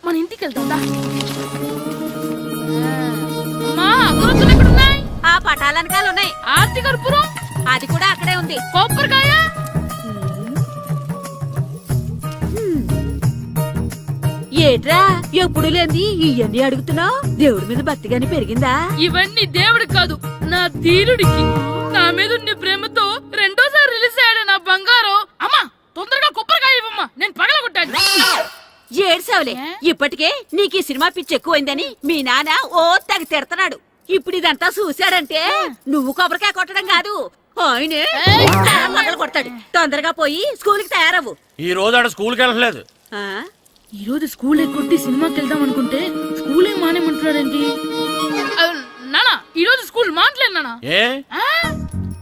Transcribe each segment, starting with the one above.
మన ఇంటికి వెళ్తుందా? అమ్మా అగరొత్తులు ఎక్కడున్నాయి? ఆ పటాలనకాల ఉన్నాయి. ఆర్తి కర్పూరం అది కూడా అక్కడే ఉంది. కొబ్బరికాయ ఏట్రా ఎప్పుడు లేని ఇవన్నీ అడుగుతున్నావు? దేవుడి మీద భక్తి గాని పెరిగిందా? ఇవన్నీ దేవుడికి కాదు, నా ధీరుడికి. నా మీద ఉండే ప్రేమతో రెండోసారి రిలీజ్ అయ్యాడు నా బంగారం. అమ్మా తొందరగా కొబ్బరికాయ ఇవ్వమ్మా, నేను పగలగొట్టాను. ఏడ్సావులే, ఇప్పటికే నీకు ఈ సినిమా పిచ్చి ఎక్కువైందని మీ నాన్న ఓ తెగ తిడతాడు. ఇప్పుడు ఇదంతా చూశాడంటే నువ్వు కొబ్బరికాయ కొట్టడం కాదు, ఆయనే పగలు కొడతాడు. తొందరగా పోయి స్కూల్ కి తయారవ్వు. ఈ రోజు ఆడ స్కూల్కి వెళ్ళలేదు. ఈ రోజు స్కూల్ ఎక్కొట్టి సినిమాకి వెళ్దాం అనుకుంటే స్కూల్ ఏం మానేమంటున్నాడండి. నానా ఈ రోజు స్కూల్ మానట్లేదు నానా.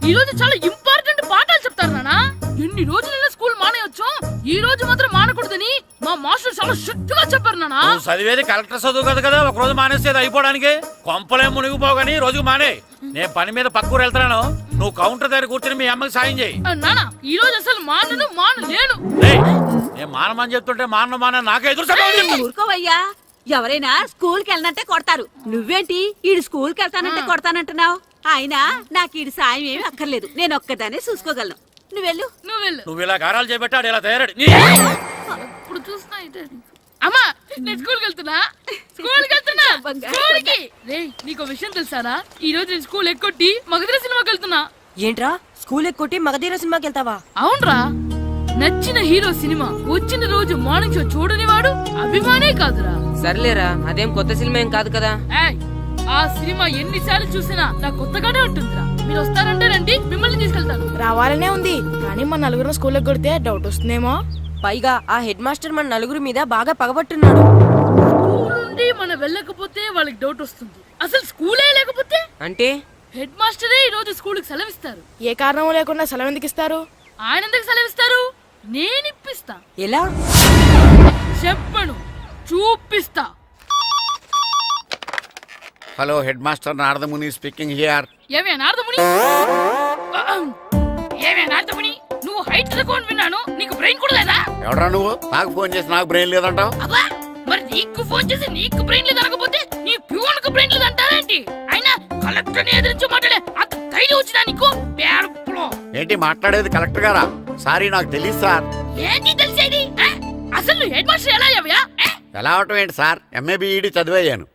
ఈ రోజు చాలా ఇంపార్టెంట్ పాఠాలు చెప్తారు నానా. ఎన్ని రోజులైనా స్కూల్ మానేయొచ్చు, ఈ రోజు మాత్రం మానకూడదని మా మాస్టర్ చాలా స్ట్రిక్ట్ గా చెప్పారు నానా. చదివేది కలెక్టర్ చదువు కదా కదా, ఒక రోజు మానేసేది అయిపోవడానికి. కొంపలేం మునిగిపోగాని రోజుకు మానే. నేను పని మీద పక్కూరు వెళ్తున్నాను, నువ్వు కౌంటర్ దగ్గర కూర్చొని మీ అమ్మకి సాయం చేయి. నానా ఈ రోజు అసలు మానలేను. నేను మానమని చెప్తుంటే మాన నాకే ఎదురు. ఊరుకోవయ్యా, ఎవరైనా స్కూల్ కి వెళ్ళనంటే కొడతారు. నువ్వేంటి ఈడు స్కూల్ కి వెళ్తానంటే కొడతానంటున్నావు? అయినా నాకు ఈడు సాయం ఏమి అక్కర్లేదు, నేను ఒక్కదానే చూసుకోగలను. నువ్వెళ్ళు. నువ్వు ఇలా గారాలు చేపెట్టాడు, ఇలా తయారాడు. ఇప్పుడు చూస్తున్నా అమ్మా, నేను స్కూల్కి వెళ్తున్నా. స్కూల్కి రేయ్, నీకు విషయం తెలుసారా? ఈ రోజు నేను స్కూల్ ఎక్కొట్టి మగధీర సినిమాకి వెళ్తున్నా. ఏంట్రా స్కూల్ ఎక్కొట్టి మగధీర సినిమాకి వెళ్తావా? అవునరా, నచ్చిన హీరో సినిమా వచ్చిన రోజు మార్నింగ్ షో చూడని వాడు అభిమానే కాదురా. సర్లేరా, అదేం కొత్త సినిమా ఏం కాదు కదా. ఆ సినిమా ఎన్నిసార్లు చూసినా నాకు కొత్తగానే ఉంటుందిరా. మీరు వస్తారంటే రండి, మిమ్మల్ని తీసుకెళ్తాను. రావాలనే ఉంది, కానీ మన నలుగురు స్కూల్లో కొడితే డౌట్ వస్తుందేమో. పైగా ఆ హెడ్ మాస్టర్ మన నలుగురి మీద బాగా పగబట్టున్నాడు. స్కూల్ నుండి మనం వెళ్ళకపోతే వాళ్ళకి డౌట్ వస్తుంది. అసలు స్కూలే లేకపోతే అంటే హెడ్ మాస్టరే ఈ రోజు స్కూల్ కి సెలవిస్తారు. ఏ కారణం లేకుండా సెలవు ఎందుకు ఇస్తారు? ఆయన ఎందుకు సెలవిస్తారు? నేను ఇప్పిస్తా. ఎలా చెప్పను, చూపిస్తా. Hello, head master Naradamuni speaking here. ఏమే నారదముని, నువ్వు హైట్ తక్కువ విన్నాను, నీకు బ్రెయిన్ కూడా లేదా? ఎవడా నువ్వు? నాకు ఫోన్ చేసి నాకు బ్రెయిన్ లేదంటావు? అబ్బా, మరి నీకు ఫోన్ చేసి నీకు బ్రెయిన్ లేదనకపోతే నీ ప్యూన్ కు బ్రెయిన్ లేదంటారేంటి? అయినా కలెక్టర్ ని ఎదిరించి మాట్లాడే అంత ధైర్యం వచ్చినా నీకు? ఏంటి మాట్లాడేది? కలెక్టర్ గారా? సారీ, నాకు తెలియదు సార్. ఏంటి తెలిసేది? అసలు నువ్వు హెడ్ మాస్టర్ ఎలా అయ్యావా? ఎలా అవటం ఏంటి సార్, ఎంఏ బిఈడి చదివయ్యాను.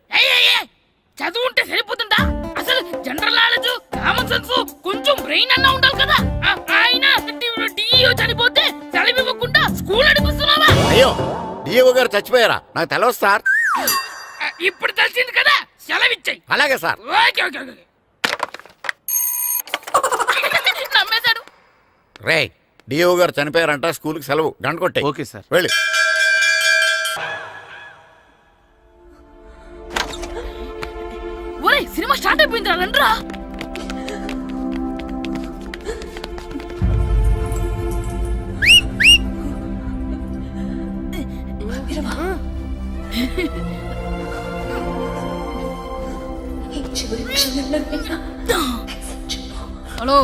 చదువు ఉంటే సరిపోతుందా? అసలు జనరల్ నాలెడ్జ్, కామన్ సెన్స్, కొంచెం బ్రెయిన్ అన్నా ఉండాలి కదా. ఆయన డిఇఓ చనిపోతే సెలవివ్వకుండా స్కూల్ నడిపిస్తున్నావా? అయ్యో, డిఇఓ గారు చచ్చిపోయారా? నాకు తెలవదు సార్. ఇప్పుడు తెలిసింది కదా, సెలవిచ్చాయి. అలాగే సార్. నమ్మేశాడు. రే, డిఇఓ గారు చనిపోయారంట, స్కూల్కి సెలవు, గంట కొట్టే. Okay sir. వెళ్ళి. ఒరేయ్, సినిమా స్టార్ట్ అయిపోయిందిరా, రండ్రా. హలో,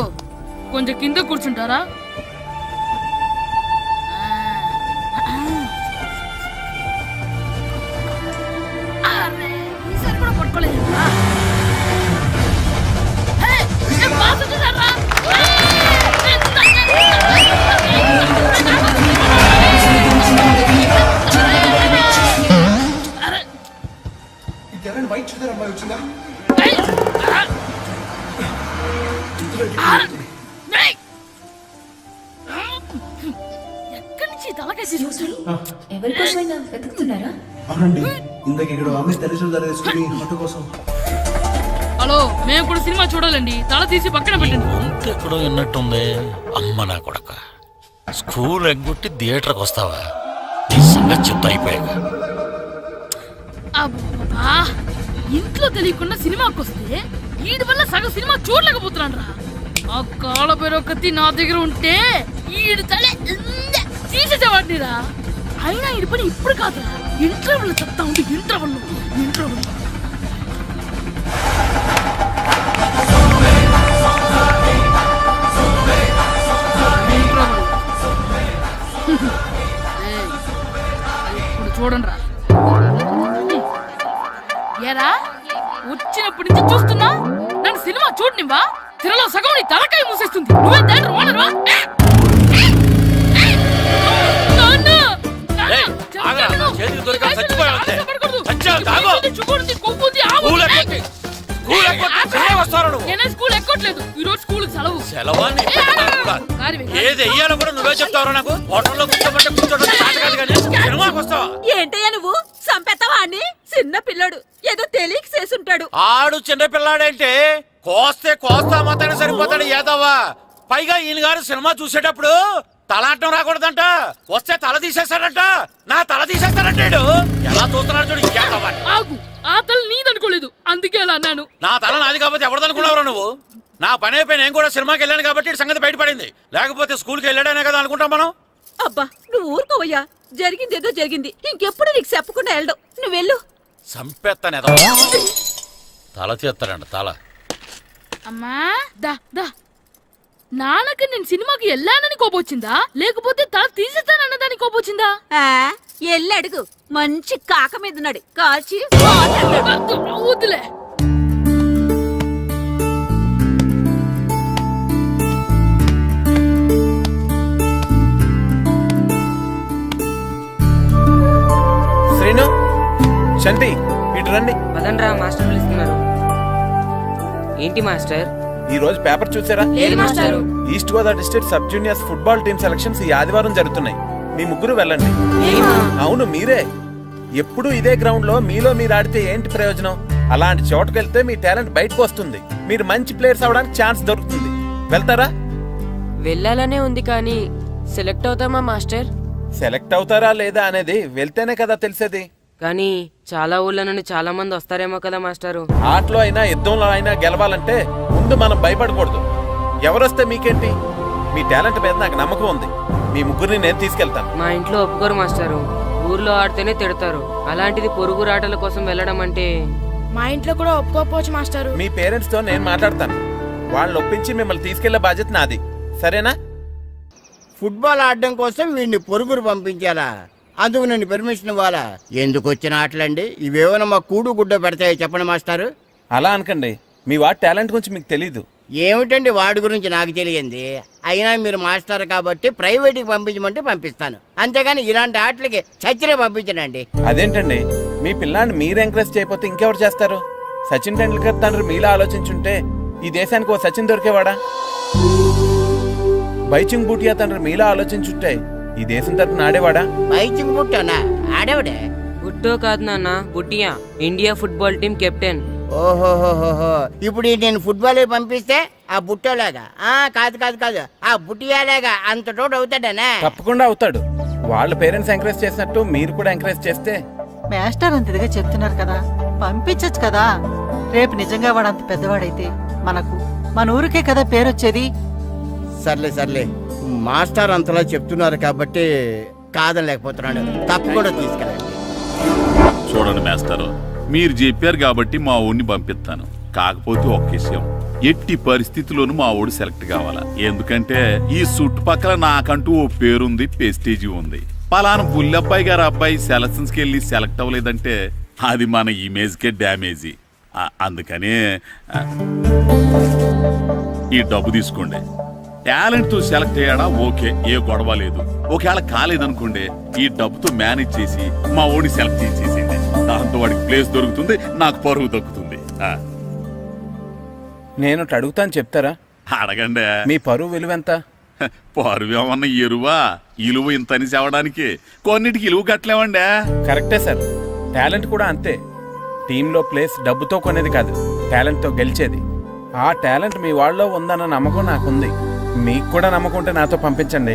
కొంచెం కింద కూర్చుంటారా? ఈసారి కూడా పట్టుకోలేదు. ఎక్కడి నుంచి తలకాయ తీసుకొచ్చారు? ఎవరికోసమైనా వెతుకుతున్నారా? అవునండి, ఇందాక ఇక్కడ ఆమె తల్లిదండ్రులు తీసుకుని మట్టు కోసం. హలో, మేము కూడా సినిమా చూడాలండి, తల తీసి పక్కన పెట్టండి. ఎక్కడో విన్నట్టుంది. అమ్మ నా కొడక, స్కూల్ ఎగ్గొట్టి థియేటర్కి వస్తావా? నీ సంగతి చెప్తా అయిపోయాక. అబ్బా, ఇంట్లో తెలియకుండా సినిమాకి వస్తే వీడి వల్ల సగం సినిమా చూడలేకపోతున్నాను రా. ఆ కాళ్ళ పేరొకటి నా దగ్గర ఉంటే ఈడు తలే తీసేసేవాడిని రా. అయినా ఈడి పని ఇప్పుడు కాదురా, ఇంటర్వెల్ చెప్తా ఉంటే ఇంటర్వెల్ ఇప్పుడు చూడండి రా. ఏరా వచ్చినప్పటి నుంచి చూస్తున్నా నన్ను సినిమా చూడనివ్వా. తిరలో సగం నీ తలకాయ మూసేస్తుంది. నువ్వే థియేటర్ ఓనర్వా? నాన్న! ఏయ్, ఆగరా, చేతికి దొరికా చచ్చిపోయావు అంతే. చచ్చావు, తాగు. స్కూల్ ఎక్కొద్ది. స్కూల్ ఎక్కొద్ది. సినిమా వస్తారా నువ్వు? నేనే స్కూల్ ఎక్కట్లేదు. ఈ రోజు స్కూల్ సెలవు. సెలవా నీ పెద్దగా? ఏది వెయ్యాలో కూడా నువ్వే చెప్తావు నాకు. హోటల్లో కూర్చోమంటే కూర్చోడం చేత కాదు కానీ సినిమాకి వస్తావా? ఏంటయ్యా నువ్వు సంపెత్తవా అని? చిన్న పిల్లడు ఏదో తెలియక చేసుంటాడు. ఆడు చిన్న పిల్లాడంటే కోస్తా మాత్రమే సరిపోతాడు ఏదవ్వా. పైగా ఈయన గారు సినిమా చూసేటప్పుడు తలాటం రాకూడదంట. వస్తే తల తీసేస్తాడంట. నా తల తీసేస్తాడంటాడు. ఎలా చూస్తున్నాడు చూడు. ఇంకేదవ్వా ఆగు, ఆ తల నీదనుకోలేదు, అందుకే అలా అన్నాను. నా తల నాది కాబట్టి ఎవరిదనుకున్నావురా నువ్వు? నా పని అయిపోయి నేను కూడా సినిమాకి వెళ్ళాను కాబట్టి ఈ సంగతి బయటపడింది. లేకపోతే స్కూల్కి వెళ్ళాడనే కదా అనుకుంటాం మనం. అబ్బా నువ్వు ఊరుకోవయ్యా. జరిగిందేదో జరిగింది. ఇంకెప్పుడు నీకు చెప్పకుండా వెళ్ళడు. నువ్వు వెళ్ళు. సంపెత్తనే తల తీస్తాడంట తల. అమ్మా దా దా. నాన్నకి నేను సినిమాకి వెళ్ళానని కోపొచ్చిందా, లేకపోతే తల తీసేస్తానన్నదాని కోపొచ్చిందా? ఎల్లు అడుగు. మంచి కాక మీద ఉన్నాడు. కాల్చి వద్దులే. శ్రీను, శంటి, ఇటు రండి. పదండ్రా, మాస్టర్ పిలుస్తున్నారు. ఏంటి మాస్టర్? ఈ రోజు పేపర్ చూసారా? లేదు మాస్టారు. East Godavari district sub juniors football team selections ఈ ఆదివారం జరుగుతున్నాయి. మీ ముగ్గురు వెళ్ళండి. అవును మీరే. ఎప్పుడు ఇదే గ్రౌండ్ లో మీలో మీరు ఆడితే ఏంటి ప్రయోజనం? అలాంటి చోటుకు వెళ్తే మీ టాలెంట్ బయటకు వస్తుంది. మీరు మంచి ప్లేయర్స్ అవడానికి ఛాన్స్ దొరుకుతుంది. వెళ్తారా? వెళ్ళాలనే ఉంది కానీ సెలెక్ట్ అవుతామా మాస్టర్? సెలెక్ట్ అవుతారా లేదా అనేది వెళ్తేనే కదా తెలిసేది. కానీ చాలా ఊళ్ళ నుండి చాలా మంది వస్తారేమో కదా మాస్టారు. ఆటలో అయినా యుద్ధంలో అయినా గెలవాలంటే ముందు మనం భయపడకూడదు. ఎవరొస్తే మీకేంటి? మీ టాలెంట్ మీద నాకు నమ్మకం ఉంది. మీ ముగ్గురిని నేను తీసుకెళ్తాను. మా ఇంట్లో ఒప్పుకోరు మాస్టారు. ఊర్లో ఆడితేనే తిడతారు. అలాంటిది పొరుగు ఆటల కోసం వెళ్ళడం అంటే. మా ఇంట్లో కూడా ఒప్పుకోకపోవచ్చు మాస్టారు. మీ పేరెంట్స్ తో నేను మాట్లాడతాను. వాళ్ళని ఒప్పించి మిమ్మల్ని తీసుకెళ్లే బాధ్యత నాది. సరేనా? ఫుట్బాల్ ఆడడం కోసం వీడిని పొరుగురు పంపించాలా? అందుకు నేను పర్మిషన్ ఇవ్వాలా? ఎందుకు వచ్చిన ఆటలండి ఇవేమైనా మా కూడు గుడ్డ పెడతాయో చెప్పండి మాస్టారు. అలా అనకండి. మీ వాడి టాలెంట్ గురించి మీకు తెలీదు. ఏమిటండి వాడి గురించి నాకు తెలియంది? అయినా మీరు మాస్టర్ కాబట్టి ప్రైవేట్కి పంపించమంటే పంపిస్తాను. అంతేగాని ఇలాంటి ఆటలకి చచ్చినే పంపించనండి. అదేంటండి, మీ పిల్లాన్ని మీరు ఎంకరేజ్ చేయకపోతే ఇంకెవరు చేస్తారు? సచిన్ టెండూల్కర్ తండ్రి మీలా ఆలోచించుంటే ఈ దేశానికి ఓ సచిన్ దొరికేవాడా? బైచింగ్ బూటియా తండ్రి మీలా ఆలోచించుంటే ఈ దేశం తరపున ఆడేవాడా? బైచింగ్ బుట్టనా? ఆడేవాడే? బుట్టో కాదు నాన్న, Bhutia. India football team captain. ఓహోహోహో. ఇప్పుడు నేను ఫుట్బాల్ పంపిస్తే ఆ బుట్టోలాగా? కాదు కాదు కాదు, ఆ బుట్టియాలాగా అంత తోడు అవుతాడనా? తప్పకుండా అవుతాడు. వాళ్ళ పేరెంట్స్ ఎంకరేజ్ చేసినట్టు మీరు కూడా ఎంకరేజ్ చేస్తే. మాస్టర్ అంతదిగా చెప్తున్నారు కదా, పంపించచ్చు కదా. రేపు నిజంగా వాడు అంత పెద్దవాడైతే మన ఊరికే కదా పేరొచ్చేది. సర్లే సర్లే, మాస్టర్ అంతలా చెప్తున్నారు కాబట్టి కాదనలేకపోతున్నాడు. తప్పకుండా తీసుకెళ్ళండి. చూడండి మాస్టర్, మీరు చెప్పారు కాబట్టి మా ఊడిని పంపిస్తాను. కాకపోతే ఒక్క విషయం, ఎట్టి పరిస్థితుల్లోనూ మా ఊడు సెలెక్ట్ కావాలా. ఎందుకంటే ఈ చుట్టుపక్కల నాకంటూ ఓ పేరుంది, ప్రెస్టీజీ ఉంది. పలానా బుల్లబ్బాయి గారు అబ్బాయి సెలక్షన్స్ కి వెళ్ళి సెలెక్ట్ అవ్వలేదంటే అది మన ఇమేజ్ కే డ్యామేజీ. అందుకనే ఈ డబ్బు తీసుకోండి. టాలెంట్ తో సెలెక్ట్ అయ్యాడా ఓకే, ఏ గొడవ లేదు. ఒకవేళ కాలేదనుకోండి, ఈ డబ్బుతో మేనేజ్ చేసి మా ఓడిని సెలెక్ట్ చేసేసింది. దాంతో వాడికి ప్లేస్ దొరుకుతుంది, నాకు పరువు దక్కుతుంది. నేను అడుగుతాను, చెప్తారా? అడగండి. మీ పరువు విలువ ఎంత? పరువు ఏమన్నా ఎరువా? ఇలువ ఇంతని చెప్పడానికి కొన్నిటికి ఇలువ కట్టలేమండి. కరెక్టే సార్. టాలెంట్ కూడా అంతే. టీంలో ప్లేస్ డబ్బుతో కొనేది కాదు, టాలెంట్తో గెలిచేది. ఆ టాలెంట్ మీ వాళ్ళలో ఉందన్న నమ్మకం నాకుంది. మీకు కూడా నమ్మకం ఉంటే నాతో పంపించండి.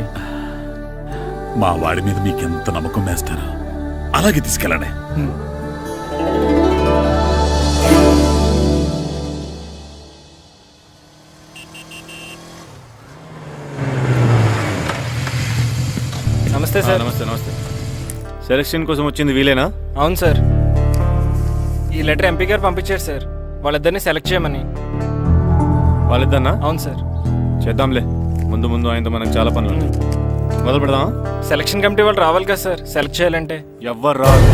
మా వాడి మీద మీకెంత నమ్మకం వేస్తారో అలాగే తీసుకెళ్ళండి. నమస్తే సార్. నమస్తే నమస్తే. సెలక్షన్ కోసం వచ్చింది వీలేనా? అవును సార్. ఈ లెటర్ ఎంపీ గారు పంపించారు సార్, వాళ్ళిద్దరిని సెలెక్ట్ చేయమని. వాళ్ళిద్దన్నా? అవును సార్. చేద్దాంలే, ముందు ముందు ఆయనతో మనకు చాలా పనులు ఉన్నాయి. మొదలు పెడదాం. సెలక్షన్ కమిటీ వాళ్ళు రావాలి కదా సార్ సెలెక్ట్ చేయాలంటే. ఎవ్వరు రాదు.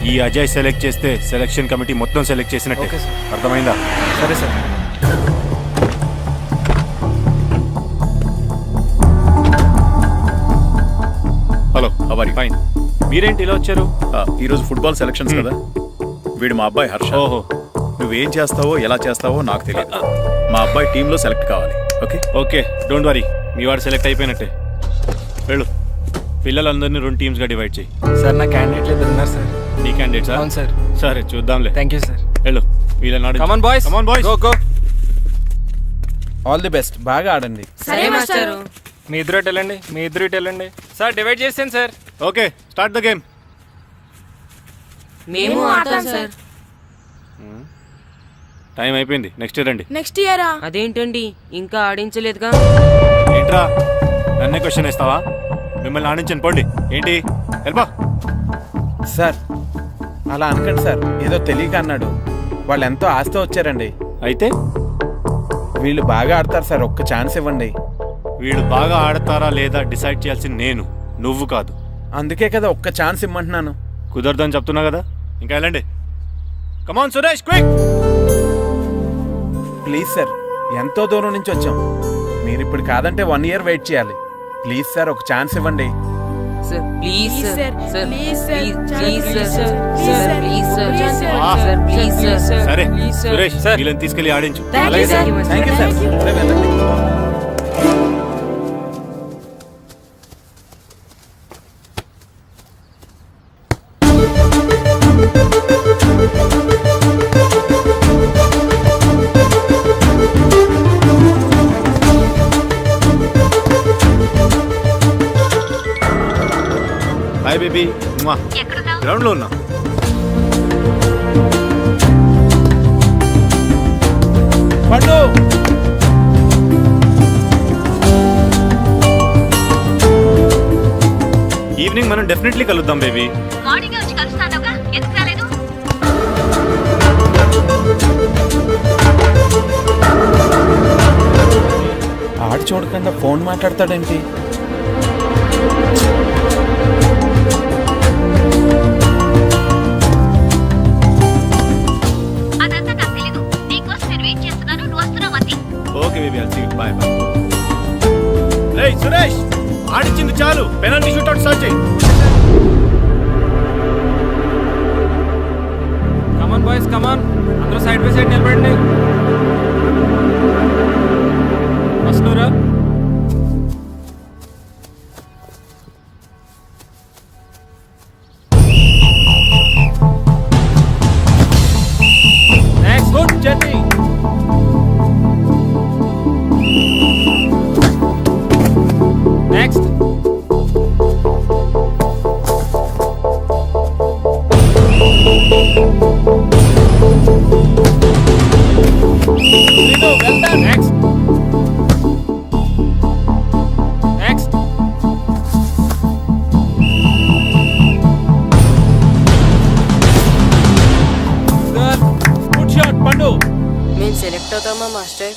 ఈ అజయ్ సెలెక్ట్ చేస్తే సెలక్షన్ కమిటీ మొత్తం సెలెక్ట్ చేసినట్టే. Okay sir. అర్థమైందా? సరే సార్. హలో అవరి. ఫైన్. మీరేంటి ఇలా వచ్చారు? ఈరోజు ఫుట్బాల్ సెలక్షన్స్ కదా, వీడు మా అబ్బాయి హర్ష. ఓహో. నువ్వేం చేస్తావో ఎలా చేస్తావో నాకు తెలియదు. మా అబ్బాయి టీంలో సెలెక్ట్ కావాలి. Okay okay, don't worry. మీ వాడు సెలెక్ట్ అయిపోయినట్టే. వెళ్ళు. పిల్లలందరినీ 2 టీమ్స్గా డివైడ్ చేయి. సార్ నా క్యాండిడేట్లు ఇద్దరు ఉన్నారు సార్. నీ క్యాండిడేట్స్? అవును సార్. సరే చూద్దాంలే. Thank you sir. వెళ్ళు. వీళ్ళని కమాన్ boys, come on boys, go go. All the best, బాగా ఆడండి. సరే మాస్టారు. మీ ఇద్దరు ఇటు వెళ్ళండి, మీ ఇద్దరు ఇటు వెళ్ళండి. సార్ డివైడ్ చేసాను sir. Okay, start the game. మేము ఆడతాం సార్. టైం అయిపోయింది, నెక్స్ట్ ఇయర్ రండి. నెక్స్ట్ ఇయరా? అదేంటండి ఇంకా ఆడించలేదుగా? ఏంట్రా నన్నే క్వశ్చన్ ఇస్తావా? మిమ్మల్ని ఆడించండి, పోండి. ఏంటి వెళ్ళిపో. సార్ అలా అనకండి సార్, ఏదో తెలియక అన్నాడు. వాళ్ళు ఎంతో ఆస్తి వచ్చారండి. అయితే వీళ్ళు బాగా ఆడతారు సార్, ఒక్క ఛాన్స్ ఇవ్వండి. వీళ్ళు బాగా ఆడతారా లేదా డిసైడ్ చేయాల్సింది నేను, నువ్వు కాదు. అందుకే కదా ఒక్క ఛాన్స్ ఇమ్మంటున్నాను. కుదరదని చెప్తున్నా కదా, ఇంకా వెళ్ళండి. కమాన్ సురేష్, క్విక్. ప్లీజ్ సార్, ఎంతో దూరం నుంచి వచ్చాం. మీరు ఇప్పుడు కాదంటే 1 year వెయిట్ చేయాలి. ప్లీజ్ సార్, ఒక ఛాన్స్ ఇవ్వండి. Sir please sir. Sir please sir. Please sir. Please sir please sir. Please sir. Sir please sir. సరే సురేష్, వీళ్ళని తీసుకెళ్ళి ఆడించు. అలాగే సార్. Thank you sir. ఇప్పుడే వెళ్ళండి. Hi baby. గ్రౌండ్ లో ఉన్నా. పండు, ఈవినింగ్ మనం డెఫినెట్లీ కలుద్దాం బేబీ. మార్నింగ్ వచ్చి కలుస్తానుగా, ఎందుకు రాలేదు? ఆడు చూడకుండా ఫోన్ మాట్లాడతాడేంటి? అదంతా నాకు తెలీదు. నీకోసం నేను వెయిట్ చేస్తున్నాను, నువ్వు వస్తున్నావు అంతే. Okay baby, I'll see you. Bye bye. రేయ్ సురేష్, ఆడించింది చాలు, పెనాల్టీ షూట్అవుట్ స్టార్ట్ చేయి. Come on boys, come on. అందరూ సైడ్ బై సైడ్ నిలబడండి. వస్తున్నారా? Next, good journey. Next. Next. Next. Good shot పండు. మేము సెలెక్ట్ అవుతామా మాస్టర్?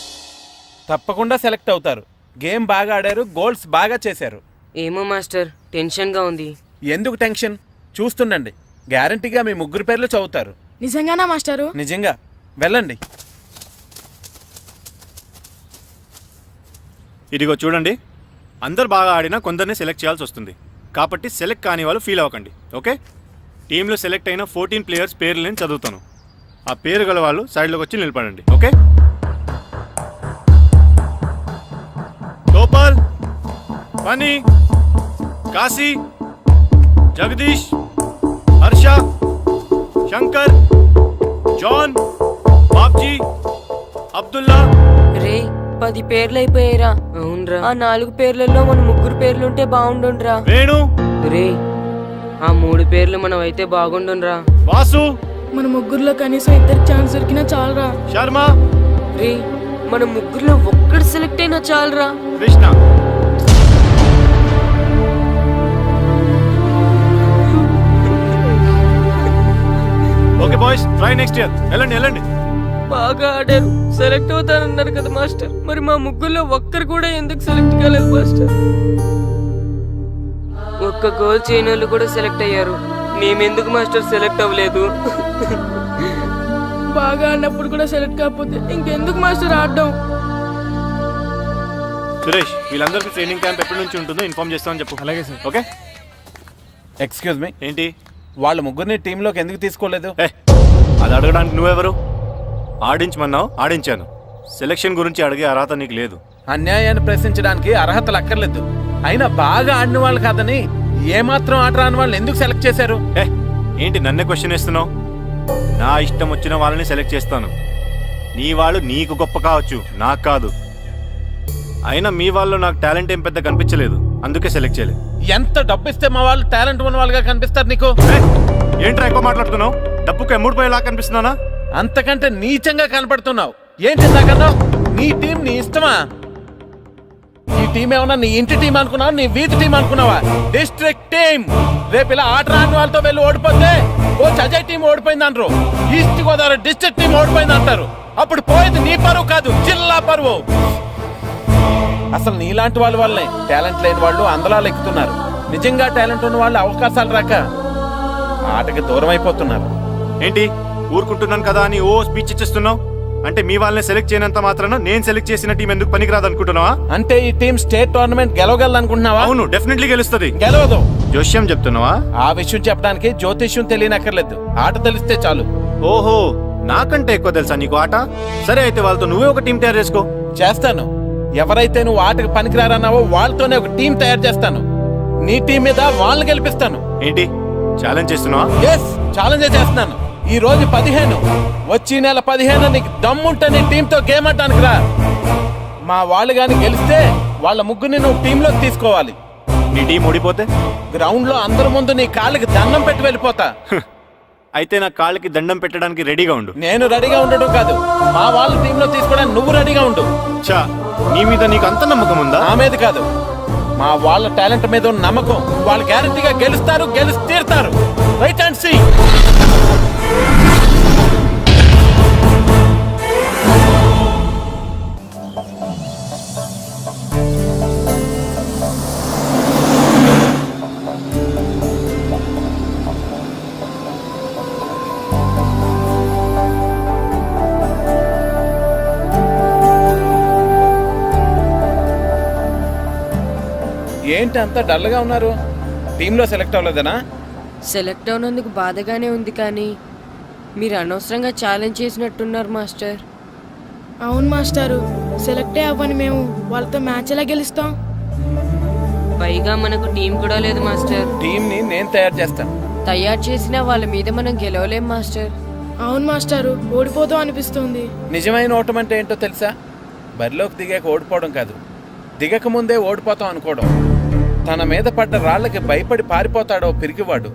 తప్పకుండా సెలెక్ట్ అవుతారు. గేమ్ బాగా ఆడారు, గోల్స్ బాగా చేశారు. ఏమో మాస్టర్, టెన్షన్గా ఉంది. ఎందుకు టెన్షన్? చూస్తుండండి, గ్యారంటీగా మీ 3 పేర్లు చదువుతారు. నిజంగానా మాస్టారు? నిజంగా. వెళ్ళండి. ఇదిగో చూడండి, అందరు బాగా ఆడినా కొందరిని సెలెక్ట్ చేయాల్సి వస్తుంది. కాబట్టి సెలెక్ట్ కాని వాళ్ళు ఫీల్ అవ్వకండి, ఓకే? టీంలో సెలెక్ట్ అయిన 14 ప్లేయర్స్ పేర్లు నేను చదువుతాను. ఆ పేరు గల వాళ్ళు సైడ్లోకి వచ్చి నిలబడండి, ఓకే? గోపాల్, ఫనీ, కాశీ, జగదీష్, హర్ష, శంకర్, జాన్, బాబ్జీ, అబ్దుల్లా. రే 10 పేర్లు అయిపోయారా? అవునరా. ఆ 4 పేర్లలో మన 3 పేర్లుంటే బాగుండుండ్రా. వేణు. రే ఆ 3 పేర్లు మనం అయితే బాగుండుండ్రా. వాసు. మన ముగ్గురులో కనీసం 2 ఛాన్స్ దొరికినా చాలరా. శర్మ. రే మన 3లో ఒక్కడు సెలెక్ట్ అయినా చాలరా. Krishna. Okay boys, try next year. వెళ్ళండి వెళ్ళండి. బాగా ఆడారు, సెలెక్ట్ అవుతారన్నారు కదా మాస్టర్. మరి మా 3లో ఒక్కరు కూడా ఎందుకు సెలెక్ట్ కాలేదు మాస్టర్? ఒక్క గోల్ చేయని వాళ్ళు కూడా సెలెక్ట్ అయ్యారు. మేమెందుకు మాస్టర్ సెలెక్ట్ అవ్వలేదు? బాగా ఆడినప్పుడు కూడా సెలెక్ట్ కాకపోతే ఇంకెందుకు మాస్టర్ ఆడడం? సురేష్, వీళ్ళందరికీ ట్రైనింగ్ క్యాంప్ ఎప్పటి నుంచి ఉంటుందో ఇన్ఫార్మ్ చేస్తామని చెప్పు. అలాగే సార్. ఓకే. ఎక్స్క్యూజ్ మీ, ఏంటి? వాళ్ళ ముగ్గురిని టీంలోకి ఎందుకు తీసుకోలేదు? అది అడగడానికి నువ్వెవరు? ఆడించమన్నావు, ఆడించాను. సెలక్షన్ గురించి అడిగే అర్హత నీకు లేదు. అన్యాయాన్ని ప్రశ్నించడానికి అర్హతలు అక్కర్లేదు. అయినా బాగా ఆడిన వాళ్ళు కాదని ఏమాత్రం ఆట రాని వాళ్ళు ఎందుకు సెలెక్ట్ చేశారు? ఏంటి నన్నే క్వశ్చన్ వేస్తున్నావు? నా ఇష్టం వచ్చిన వాళ్ళని సెలెక్ట్ చేస్తాను. నీ వాళ్ళు నీకు గొప్ప కావచ్చు, నాకు కాదు. అయినా మీ వాళ్ళు నాకు టాలెంట్ ఏం పెద్ద కనిపించలేదు, అందుకే సెలెక్ట్ చేయలేదు. ఎంత డబ్బు ఇస్తే మా వాళ్ళు టాలెంట్ ఉన్న వాళ్ళుగా కనిపిస్తారు నీకు? ఏంట్రా ఎక్కువ మాట్లాడుతున్నావు? డబ్బుకు ఎమ్ముడిపోయేలా కనిపిస్తున్నానా? అంతకంటే నీచంగా కనపడుతున్నావు. ఏంటి నాకన్నా నీ టీం నీ ఇష్టమా? ఈ టీం ఏమన్నా నీ ఇంటి టీం అనుకున్నావా, నీ వీధి టీం అనుకున్నావా? District team. రేపు ఇలా ఆట రాని వాళ్ళతో వెళ్ళి ఓడిపోతే కోచ్ అజయ్ టీం ఓడిపోయింది అంటారు, ఈస్ట్ గోదావరి డిస్ట్రిక్ట్ టీం ఓడిపోయింది అంటారు. అప్పుడు పోయేది నీ పరువు కాదు, జిల్లా పరువు. అసలు నీలాంటి వాళ్ళ వల్లే టాలెంట్ లేని వాళ్ళు అందలాలు ఎక్కుతున్నారు. నిజంగా టాలెంట్ ఉన్న వాళ్ళు అవకాశాలు రాక ఆటకి దూరం అయిపోతున్నారు. ఏంటి ఊరుకుంటున్నాను కదా అని ఓ స్పీచ్ ఇచ్చేస్తున్నావు? అంటే మీ వాళ్ళని సెలెక్ట్ చేయనంత మాత్రాన నేను సెలెక్ట్ చేసిన టీం ఎందుకు పనికిరాదు అనుకుంటున్నావా? అంటే ఈ టీం స్టేట్ టోర్నమెంట్ గెలవగలదు అనుకుంటున్నావా? అవును, డెఫినెట్లీ గెలుస్తుంది. గెలవదు. జోష్యం చెప్తున్నావా? ఆ విషయం చెప్పడానికి జ్యోతిష్యం తెలియనక్కర్లేదు, ఆట తెలిస్తే చాలు. ఓహో, నాకంటే ఎక్కువ తెలుసా నీకు ఆట? సరే అయితే వాళ్ళతో నువ్వే ఒక టీం తయారు చేసుకో. చేస్తాను. ఎవరైతే నువ్వు ఆటకు పనికిరారన్నావో వాళ్ళతోనే ఒక టీం తయారు చేస్తాను. నీ టీం మీద వాళ్ళని గెలిపిస్తాను. ఏంటి ఛాలెంజ్ చేస్తున్నావా? ఎస్, ఛాలెంజ్ చేస్తున్నాను. ఈ రోజు 15, వచ్చే నెల 15 నీకు దమ్ముంటే నీ టీంతో గేమ్ ఆడటానికి రా. మా వాళ్ళు గాని గెలిస్తే వాళ్ళ ముగ్గురిని నువ్వు టీంలో తీసుకోవాలి. నీ టీం ఓడిపోతే గ్రౌండ్ లో అందరి ముందు నీ కాళ్ళకి దండం పెట్టి వెళ్ళిపోతా. అయితే నా కాళ్ళకి దండం పెట్టడానికి రెడీగా ఉండు. నేను రెడీగా ఉండడం కాదు, మా వాళ్ళ టీంలో తీసుకోవడానికి నువ్వు రెడీగా ఉండు. చా, నీ మీద నీకు అంత నమ్మకం ఉందా? నా మీద కాదు, మా వాళ్ళ టాలెంట్ మీద ఉన్న నమ్మకం. వాళ్ళు గ్యారంటీగా గెలుస్తారు, గెలిచి తీరుతారు. Right and see. ఏంటి అంత డల్గా ఉన్నారు? టీంలో సెలెక్ట్ అవ్వలేదనా? సెలెక్ట్ అవునందుకు బాధగానే ఉంది, కానీ మీరు అనవసరంగా ఛాలెంజ్ చేసినట్టున్నారు మాస్టర్. అవును మాస్టారు, సెలెక్టే అవ్వని మేము వాళ్ళతో మ్యాచ్ ఎలా గెలుస్తాం? పైగా మనకు టీం కూడా లేదు మాస్టర్. టీంని నేను తయారు చేస్తాను. తయారు చేసిన వాళ్ళ మీద మనం గెలవలేం మాస్టర్. అవును మాస్టారు, ఓడిపోతాం అనిపిస్తుంది. నిజమైన ఓటం అంటే ఏంటో తెలుసా? బరిలోకి దిగాక ఓడిపోవడం కాదు, దిగక ముందే ఓడిపోతాం అనుకోవడం. తన మీద పడ్డ రాళ్లకి భయపడి పారిపోతాడో పిరికివాడు,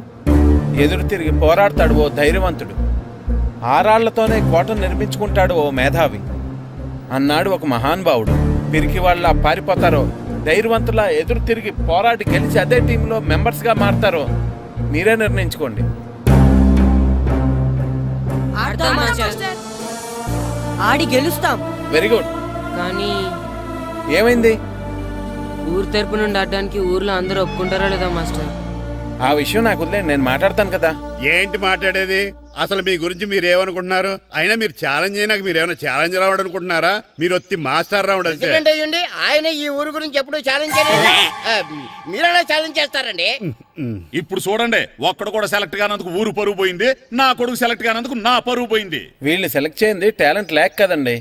ఎదురు తిరిగి పోరాడతాడు ఓ ధైర్యవంతుడు, ఆ రాళ్లతోనే కోట నిర్మించుకుంటాడు ఓ మేధావి అన్నాడు ఒక మహానుభావుడు. పిరికి వాళ్ళ పారిపోతారో ధైర్యవంతులా ఎదురు తిరిగి పోరాడి గెలిచి అదే టీంలో మెంబర్స్గా మారతారో మీరే నిర్ణయించుకోండి. ఆడి గెలుస్తాం. Very good. కానీ ఏమైంది? ఊరు తరపు నుండి ఆడడానికి ఊర్లో అందరూ ఒప్పుకుంటారా లేదా మాస్టర్? ఆ విషయం నాకు వదిలేండి, నేను మాట్లాడతాను కదా. ఏంటి మాట్లాడేది? అసలు మీ గురించి మీరు ఏమనుకుంటున్నారు? అయినా మీరు ఛాలెంజ్ అయినాక మీరు ఏమైనా ఛాలెంజ్ రావడం అనుకుంటున్నారా? మీరు వచ్చి మాస్టర్ రావడం అంటే ఆయన ఈ ఊరు గురించి ఎప్పుడు ఛాలెంజ్ చేయలేదు. మీరెలా ఛాలెంజ్ చేస్తారండి? ఇప్పుడు చూడండి, ఒక్కడు కూడా సెలెక్ట్ కానందుకు ఊరు పరువు పోయింది, నా కొడుకు సెలెక్ట్ కానందుకు నా పరువు పోయింది. వీళ్ళని సెలెక్ట్ చేయింది టాలెంట్ లేక కదండి,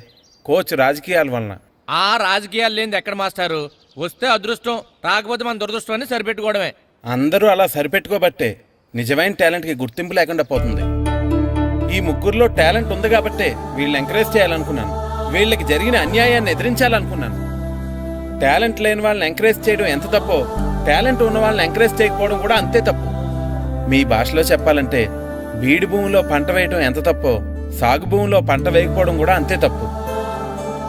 కోచ్ రాజకీయాల వలన. ఆ రాజకీయాలు లేనిది ఎక్కడ మాస్టారు? వస్తే అదృష్టం, రాకపోతే మన దురదృష్టం అని సరిపెట్టుకోవడమే. అందరూ అలా సరిపెట్టుకోబట్టే నిజమైన టాలెంట్కి గుర్తింపు లేకుండా పోతుంది. ఈ ముగ్గురులో టాలెంట్ ఉంది కాబట్టే వీళ్ళని ఎంకరేజ్ చేయాలనుకున్నాను, వీళ్ళకి జరిగిన అన్యాయాన్ని ఎదిరించాలనుకున్నాను. టాలెంట్ లేని వాళ్ళని ఎంకరేజ్ చేయడం ఎంత తప్పో, టాలెంట్ ఉన్న వాళ్ళని ఎంకరేజ్ చేయకపోవడం కూడా అంతే తప్పు. మీ భాషలో చెప్పాలంటే బీడి భూమిలో పంట వేయడం ఎంత తప్పో, సాగు భూమిలో పంట వేయకపోవడం కూడా అంతే తప్పు.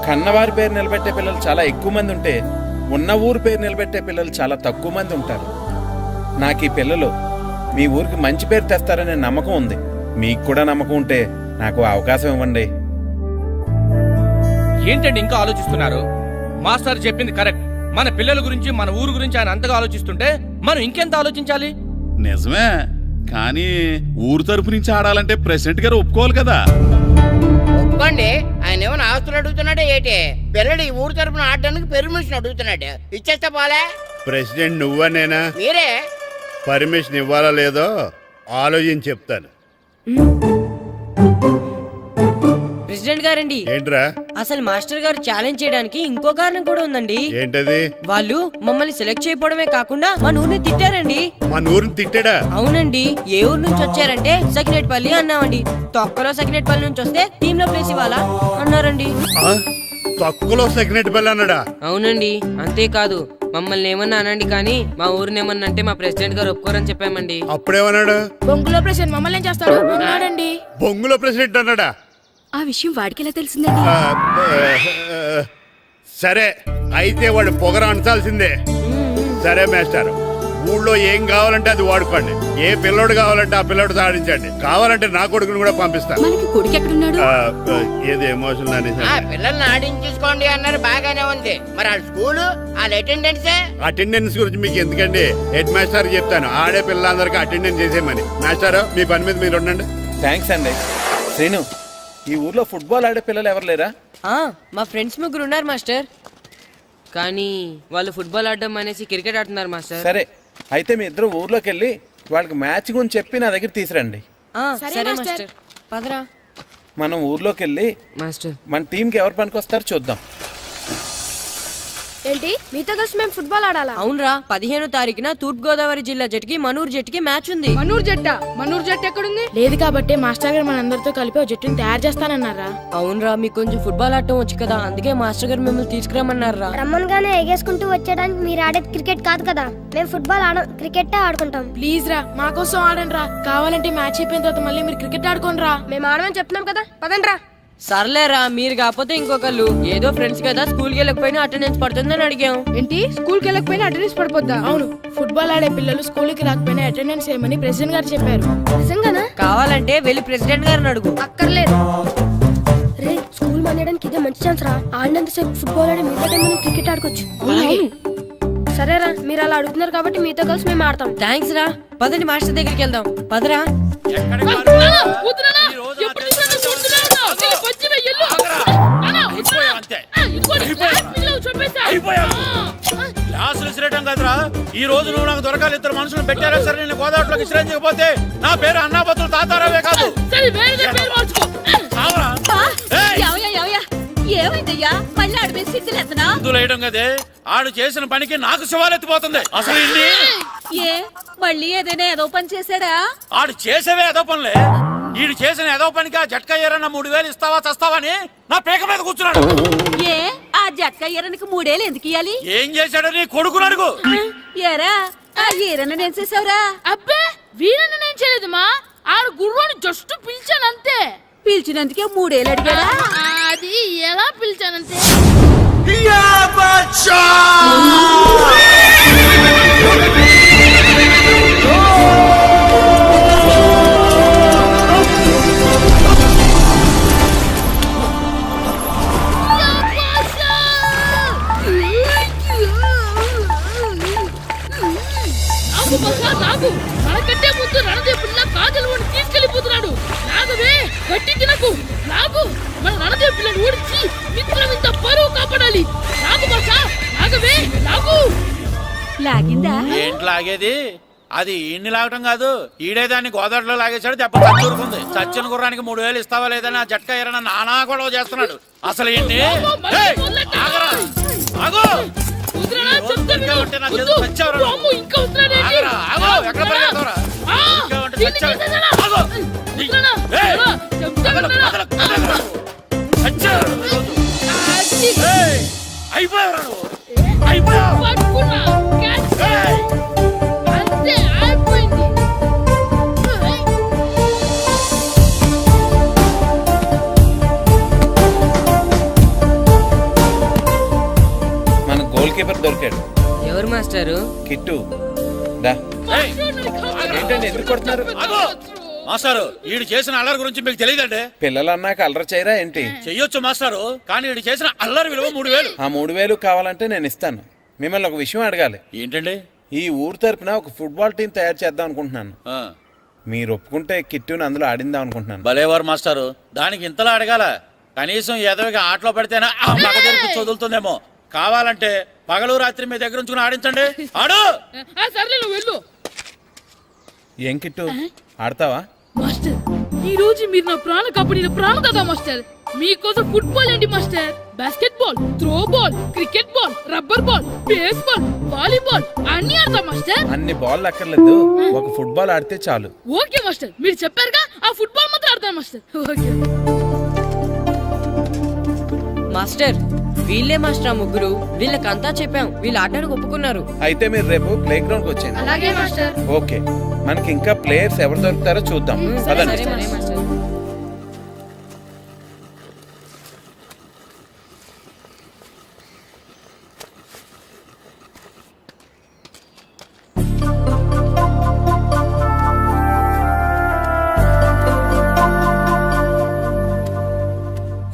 కన్నవారి పేరు నిలబెట్టే పిల్లలు చాలా ఎక్కువ మంది ఉంటే, ఉన్న ఊరు పేరు నిలబెట్టే పిల్లలు చాలా తక్కువ మంది ఉంటారు. నాకు ఈ పిల్లలు మీ ఊరికి మంచి పేరు తెస్తారనే నమ్మకం ఉంది. మీకు కూడా నమ్మకం ఉంటే నాకు అవకాశం ఇవ్వండి. ఏంటండి ఇంకా ఆలోచిస్తున్నారు? మాస్టర్ చెప్పింది కరెక్ట్. మన పిల్లల గురించి, మన ఊరు గురించి ఆయన అంతగా ఆలోచిస్తుంటే మనం ఇంకెంత ఆలోచించాలి? నిజమే, కానీ ఊరు తరపు నుంచి ఆడాలంటే ప్రెసిడెంట్ గారు ఒప్పుకోవాలి కదా. ఒప్పుకోండి. ఆయన ఏమైనా ఆస్తులు అడుగుతున్నాడే ఏంటి? పిల్లడు ఈ ఊరు తరపున ఆడడానికి పెర్మిషన్ అడుగుతున్నాడు. ఇచ్చేస్తే పోలే. ప్రెసిడెంట్ నువ్వా నేనా? మీరే. పర్మిషన్ ఇవ్వాలా లేదో ఆలోచించి చెప్తాను. ప్రెసిడెంట్ గారండి, ఏంట్రా? అసలు మాస్టర్ గారు ఛాలెంజ్ చేయడానికి ఇంకో కారణం కూడా ఉందండి. ఏంటది? వాళ్ళు మమ్మల్ని సెలెక్ట్ చేయకపోవడమే కాకుండా మా ఊరిని తిట్టారండి. మన ఊరిని తిట్టాడా? అవునండి. ఏ ఊరు నుంచి వచ్చారంటే సకినేట్పల్లి అన్నామండి. తొక్కలో సకినేట్పల్లి నుంచి వస్తే టీమ్ లో ప్లేస్ ఇవ్వాలా అన్నారండి. తక్కువలో సెకండ్ బెల్ అన్నాడా? అవునండి. అంతేకాదు, మమ్మల్ని ఏమన్నా అనండి కానీ మా ఊరిని ఏమన్నా అంటే మా ప్రెసిడెంట్ గారు ఒప్పుకోరని చెప్పామండి. అప్పుడేమన్నాడు? బొంగులో ప్రెసిడెంట్ మమ్మల్ని ఏం చేస్తాడు అన్నాడండి. బొంగులో ప్రెసిడెంట్ అన్నాడా? ఆ విషయం వాడికెలా తెలిసిందండి? సరే, అయితే వాడు పొగర అంచాల్సిందే. సరే మాస్టర్, ఊళ్ళో ఏం కావాలంటే అది వాడుకోండి. ఏ పిల్లోడు కావాలంటే ఆ పిల్లోడు సాధించండి. కావాలంటే నా కొడుకుని కూడా పంపిస్తాను. మనకి కొడుకు ఎక్కడున్నాడు? ఏది ఎమోషన్ అని పిల్లల్ని ఆడించేసుకోండి అన్నారు, బాగానే ఉంది. మరి ఆ స్కూలు వాళ్ళ అటెండెన్స్ గురించి మీకు ఎందుకండి? హెడ్ మాస్టర్ చెప్తాను, ఆడే పిల్లలందరికీ అటెండెన్స్ చేసేయమని. మాస్టర్, మీ పని మీద మీరు ఉండండి. థ్యాంక్స్ అండి. శ్రీను, ఈ ఊర్లో ఫుట్బాల్ ఆడే పిల్లలు ఎవరు లేరా? మా ఫ్రెండ్స్ ముగ్గురు ఉన్నారు మాస్టర్, కానీ వాళ్ళు ఫుట్బాల్ ఆడడం అనేసి క్రికెట్ ఆడుతున్నారు మాస్టర్. సరే, అయితే మీ ఇద్దరు ఊర్లోకి వెళ్ళి వాళ్ళకి మ్యాచ్ గురించి చెప్పి నా దగ్గర తీసురండి. సరే మాస్టర్, పదరా. మనం ఊర్లోకి వెళ్ళి మాస్టర్ మన టీంకి ఎవరు పనికొస్తారో చూద్దాం. ఏంటి మీతో కలిసి మేము ఫుట్బాల్ ఆడాలా? అవునరా, 15వ తారీఖున తూర్పు గోదావరి జిల్లా జట్టుకి మనూరు జట్టుకి మ్యాచ్ ఉంది. మనూరు జట్టు ఎక్కడుంది? లేదు కాబట్టి మాస్టర్ గారు మనందరితో కలిపి జట్టుని తయారు చేస్తానన్నారా? అవునరా, మీకు కొంచెం ఫుట్బాల్ ఆడటం వచ్చు కదా, అందుకే మాస్టర్ గారు మిమ్మల్ని తీసుకురమ్మన్నారా. రమ్మన్గానే ఎగేసుకుంటూ వచ్చేయడానికి మీరు ఆడేది క్రికెట్ కాదు కదా. మేము ఫుట్బాల్ ఆడం, క్రికెట్ ఆడుకుంటాం. ప్లీజ్ రా, మా కోసం ఆడండి రా. కావాలంటే మ్యాచ్ అయిపోయిన తర్వాత మళ్ళీ మీరు క్రికెట్ ఆడుకోండి రా. మేము ఆడమని చెప్తున్నాం కదా, పదండి రా. సర్లేరా, మీరు కాకపోతే ఇంకొకళ్ళు. ఏదో ఫ్రెండ్స్ కదా, స్కూల్కి వెళ్ళకపోయినా అటెండెన్స్ పడుతుందని అడిగాం. ఏంటి, స్కూల్కి వెళ్ళకపోయినా అటెండెన్స్ పడిపోద్దా? అవును, ఫుట్బాల్ ఆడే పిల్లలు స్కూల్కి రాకపోయినా అటెండెన్స్ చేయమని ప్రెసిడెంట్ గారు చెప్పారు. నిజంగానా? కావాలంటే వెళ్ళి ప్రెసిడెంట్ గారిని అడుగు. అక్కర్లేదు రే, స్కూల్ మానేయడానికి ఇదే మంచి ఛాన్స్ రా. ఆడినంతసేపు ఫుట్బాల్ ఆడి మిగతా టైం మనం క్రికెట్ ఆడుకోవచ్చు. సరేరా, మీరు అలా అడుగుతున్నారు కాబట్టి మీతో కలిసి మేము ఆడతాం. థ్యాంక్స్ రా, పదండి మాస్టర్ దగ్గరికి వెళ్దాం. పదరా. క్లాసులు విసిరేయటం కదరా. ఈ రోజు నువ్వు నాకు దొరకాలి. ఇద్దరు మనుషులు పెట్టారా సరే, నేను గోదావరిలోకి విసిరించకపోతే నా పేరు అన్నాబతులు తాతారావే కాదు. ఏమైందయ్యా, మళ్ళీ ఆడిపోయి సిద్ధులేతనా? వేయడం కదే, ఆడు చేసిన పనికి నాకు శివాలెత్తిపోతుంది. అసలు ఏ మళ్ళీ ఏదైనా ఏదో పని చేశాడా? ఆడు చేసేవే ఏదో పనులే. ఈడు చేసిన ఏదో పనికి ఆ జట్కా ఏరన్న 3000 ఇస్తావా చస్తావని నా పేక మీద కూర్చున్నాడు. ఏ ఆ జట్కా ఈరనికి 3 ఏళ్ళు ఎందుకు ఇయ్యాలి? ఏం చేశాడో నీ కొడుకును అడుగు. ఏరా, ఆ ఈరన్న నేను చేసావురా? అబ్బే, వీరన్న నేను చేయలేదు మా. ఆడు గుర్రాన్ని జస్ట్ పిలిచానంతే. పిలిచినందుకే 3 ఏళ్ళు అడిగాడా? అది ఎలా పిలిచానంటే నాగు మనకంటే ముందు రణదేవ్ పిల్ల కాజల్ వాడిని తీసుకెళ్లిపోతున్నాడు. నాగవే, గట్టి తినకు. నాగు, మన రణదేవ్ పిల్లని ఓడించి మిత్రం ఇంత పరువు కాపాడాలి. నాగు భాష, నాగవే, నాగు. లాగిందా? ఏంటి లాగేది? అది ఈయన్ని లాగటం కాదు, ఈడే దాన్ని గోదావరిలో లాగేశాడు. దెబ్బ చచ్చూరుకుంది. చచ్చిన గుర్రానికి 3000 ఇస్తావా లేదని ఆ జట్కా ఏరన్న నానా గొడవ చేస్తున్నాడు. అసలు ఏంటి? మన గోల్ కీపర్ దొరికాడు. ఎవరు మాస్టారు? కిట్టు. ఏంటండి, ఎందుకు కొడుతున్నారు? మాస్టారు, ఈడు చేసిన అల్లరి గురించి మీకు తెలియదండి. పిల్లలు అన్నాక అల్లరి చేయరా ఏంటి? చెయ్యొచ్చు మాస్టారు, కానీ ఈడు చేసిన అల్లరి విలువ 3000. ఆ 3000 కావాలంటే నేను ఇస్తాను. మిమ్మల్ని ఒక విషయం అడగాలి. ఏంటండి? ఈ ఊరు తరపున ఒక ఫుట్బాల్ టీం తయారు చేద్దాం అనుకుంటున్నాను. మీరు ఒప్పుకుంటే కిట్టుని అందులో ఆడిందాం అనుకుంటున్నాను. భలేవారు మాస్టారు, దానికి ఇంతలా అడగాల? కనీసం ఏదోగా ఆటలో పడితేనే ఆ మగ తెరిపి చదువుతుందేమో. కావాలంటే పగలు రాత్రి మీ దగ్గర ఉంచుకుని ఆడించండి. ఆడు. సర్లే నువ్వు వెళ్ళు. ఏం కిట్టు, ఆడతావా? మాస్టర్, ఈ రోజు మీరు నా ప్రాణ కాపాడిన ప్రాణం కదా మాస్టర్. మీకోసం ఫుట్బాల్ ఏంటి master, basket ball, throw ball, cricket ball, rubber ball, base ball, volleyball అన్ని ఆడతా మాస్టర్. అన్ని బాల్ అక్కర్లేదు, ఒక ఫుట్బాల్ ఆడితే చాలు. ఓకే మాస్టర్, మీరు చెప్పారుగా, ఆ ఫుట్బాల్ మాత్రం ఆడతాను మాస్టర్. ఓకే మాస్టర్, వీళ్ళే మాస్టర్ ఆ ముగ్గురు. వీళ్ళకంతా చెప్పాం, వీళ్ళు ఆడడానికి ఒప్పుకున్నారు. అయితే మీరు రేపు ప్లే గ్రౌండ్ కి వచ్చేయండి. అలాగే మాస్టర్. ఓకే, మనకి ఇంకా ప్లేయర్స్ ఎవరు దొరుకుతారో చూద్దాం. పదండి. సరే మాస్టర్.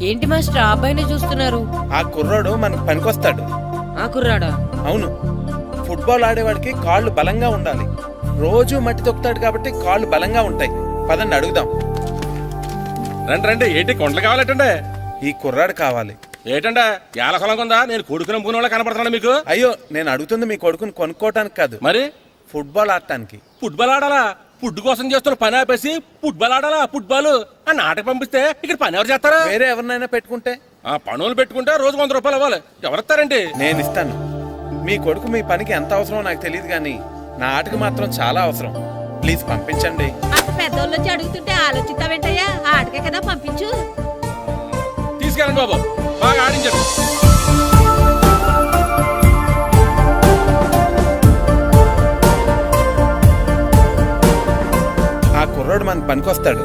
ఏంటి మాస్టర్ ఆ అబ్బాయినే చూస్తున్నారు? ఆ కుర్రాడు మనకు పనికొస్తాడు. ఆ కుర్రాడా? అవును, ఫుట్బాల్ ఆడేవాడికి కాళ్ళు బలంగా ఉండాలి. రోజు మట్టి తొక్కుతాడు కాబట్టి కాళ్ళు బలంగా ఉంటాయి. పదండి అడుగుదాం. రండి రండి, ఏంటి కొండలు కావాలటండి? ఈ కుర్రాడు కావాలి. ఏటండా ఎలా కొలం కొందా? నేను కొడుకుని అమ్ముకునే వాళ్ళ కనపడుతున్నా మీకు? అయ్యో, నేను అడుగుతుంది మీ కొడుకుని కొనుక్కోవటానికి కాదు, మరి ఫుట్బాల్ ఆడటానికి. ఫుట్బాల్ ఆడాలా? ఫుడ్ కోసం చేస్తున్న పని ఆపేసి ఫుట్బాల్ ఆడాలా? ఫుట్బాల్ ఆ నాటకు పంపిస్తే ఇక్కడ పని ఎవరు చేస్తారా? వేరే ఎవరినైనా పెట్టుకుంటే? ఆ పనులు పెట్టుకుంటే రోజు 100 రూపాయలు ఇవ్వాలి. ఎవరిస్తారండి? నేను ఇస్తాను. మీ కొడుకు మీ పనికి ఎంత అవసరమో నాకు తెలియదు, కానీ నా ఆటకు మాత్రం చాలా అవసరం. ప్లీజ్ పంపించండి. అంత పెద్దోళ్ళు వచ్చి అడుగుతుంటే ఆలోచిస్తావేంటయ్యా? ఆటకే కదా పంపించు. తీసుకెళ్ళండి బాబు, బాగా ఆడించండి. ఆ కుర్రాడు మనకు పనికొస్తాడు.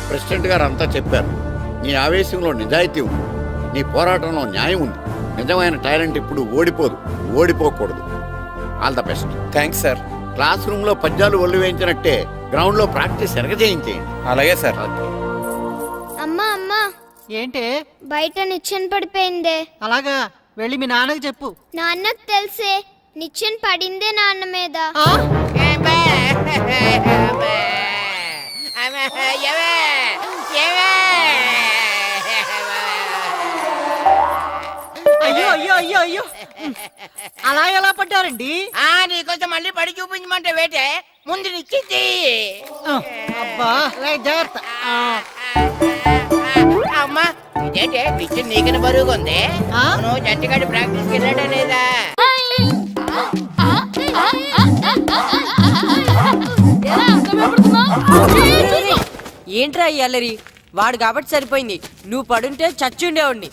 ప్రెసిడెంట్ గారు అంతా చెప్పారు. నీ ఆవేశంలో నిజాయితీ ఉంది, నీ పోరాటంలో న్యాయం ఉంది. నిజమైన టాలెంట్ ఇప్పుడు ఓడిపోదు, ఓడిపోకూడదు. All the best. Thanks sir. Classroom లో పద్యాలు ఒళ్ళు వేయించినట్టే గ్రౌండ్ లో ప్రాక్టీస్ ఎరగజేయించేయండి. అలాగే సార్. అమ్మా అమ్మా, ఏంటి బయట నిచ్చెన పడిపోయిందే. అలాగా, వెళ్ళి మీ నాన్నకి చెప్పు. నాన్నకు తెలిసే, నిచ్చెన పడిందే నాన్న మీద. అయ్యో అయ్యో అయ్యో అయ్యో, అలా ఎలా పడ్డారండి? నీకోసం మళ్ళీ పడి చూపించమంటే వేటే, ముందు నిచ్చింది. అబ్బా, జాగ్రత్త. అమ్మా, ఇదేంటే నిచ్చింది నీకని బరువుగా ఉంది. నువ్వు జట్టుగాడి ప్రాక్టీస్కి వెళ్ళాడా లేదా? ఏంట్రా ఈ అల్లరి? వాడు కాబట్టి సరిపోయింది, నువ్వు పడుంటే చచ్చుండేవాడిని.